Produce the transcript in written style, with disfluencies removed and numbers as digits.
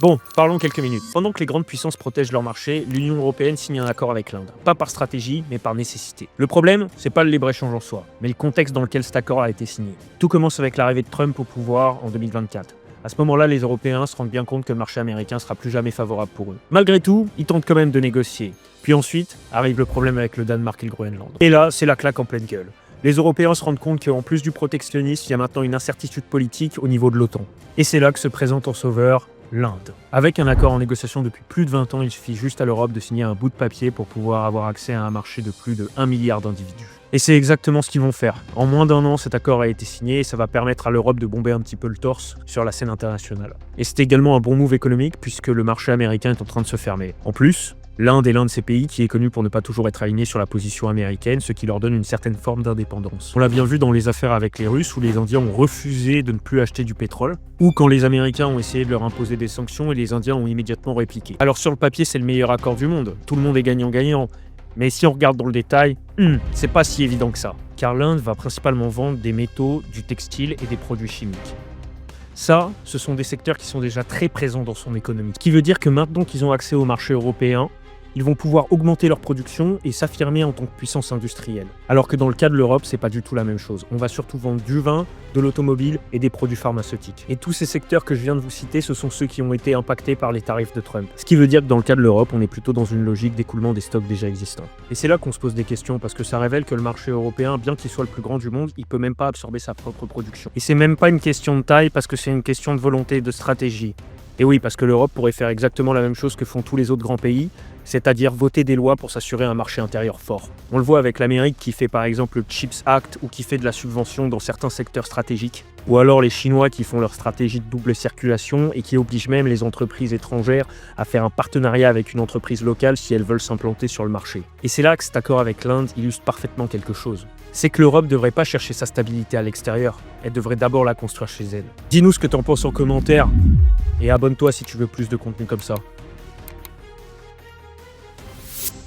Bon, parlons quelques minutes. Pendant que les grandes puissances protègent leur marché, l'Union européenne signe un accord avec l'Inde. Pas par stratégie, mais par nécessité. Le problème, c'est pas le libre-échange en soi, mais le contexte dans lequel cet accord a été signé. Tout commence avec l'arrivée de Trump au pouvoir en 2024. À ce moment-là, les Européens se rendent bien compte que le marché américain sera plus jamais favorable pour eux. Malgré tout, ils tentent quand même de négocier. Puis ensuite, arrive le problème avec le Danemark et le Groenland. Et là, c'est la claque en pleine gueule. Les Européens se rendent compte qu'en plus du protectionnisme, il y a maintenant une incertitude politique au niveau de l'OTAN. Et c'est là que se présente en sauveur l'Inde. Avec un accord en négociation depuis plus de 20 ans, il suffit juste à l'Europe de signer un bout de papier pour pouvoir avoir accès à un marché de plus de 1 milliard d'individus. Et c'est exactement ce qu'ils vont faire. En moins d'un an, cet accord a été signé et ça va permettre à l'Europe de bomber un petit peu le torse sur la scène internationale. Et c'est également un bon move économique puisque le marché américain est en train de se fermer. En plus, l'Inde est l'un de ces pays qui est connu pour ne pas toujours être aligné sur la position américaine, ce qui leur donne une certaine forme d'indépendance. On l'a bien vu dans les affaires avec les Russes où les Indiens ont refusé de ne plus acheter du pétrole, ou quand les Américains ont essayé de leur imposer des sanctions et les Indiens ont immédiatement répliqué. Alors sur le papier, c'est le meilleur accord du monde, tout le monde est gagnant-gagnant. Mais si on regarde dans le détail, c'est pas si évident que ça. Car l'Inde va principalement vendre des métaux, du textile et des produits chimiques. Ça, ce sont des secteurs qui sont déjà très présents dans son économie. Ce qui veut dire que maintenant qu'ils ont accès au marché européen, ils vont pouvoir augmenter leur production et s'affirmer en tant que puissance industrielle. Alors que dans le cas de l'Europe, c'est pas du tout la même chose. On va surtout vendre du vin, de l'automobile et des produits pharmaceutiques. Et tous ces secteurs que je viens de vous citer, ce sont ceux qui ont été impactés par les tarifs de Trump. Ce qui veut dire que dans le cas de l'Europe, on est plutôt dans une logique d'écoulement des stocks déjà existants. Et c'est là qu'on se pose des questions, parce que ça révèle que le marché européen, bien qu'il soit le plus grand du monde, il peut même pas absorber sa propre production. Et c'est même pas une question de taille, parce que c'est une question de volonté et de stratégie. Et oui, parce que l'Europe pourrait faire exactement la même chose que font tous les autres grands pays, c'est-à-dire voter des lois pour s'assurer un marché intérieur fort. On le voit avec l'Amérique qui fait par exemple le CHIPS Act ou qui fait de la subvention dans certains secteurs stratégiques. Ou alors les Chinois qui font leur stratégie de double circulation et qui obligent même les entreprises étrangères à faire un partenariat avec une entreprise locale si elles veulent s'implanter sur le marché. Et c'est là que cet accord avec l'Inde illustre parfaitement quelque chose. C'est que l'Europe ne devrait pas chercher sa stabilité à l'extérieur, elle devrait d'abord la construire chez elle. Dis-nous ce que t'en penses en commentaire et abonne-toi si tu veux plus de contenu comme ça.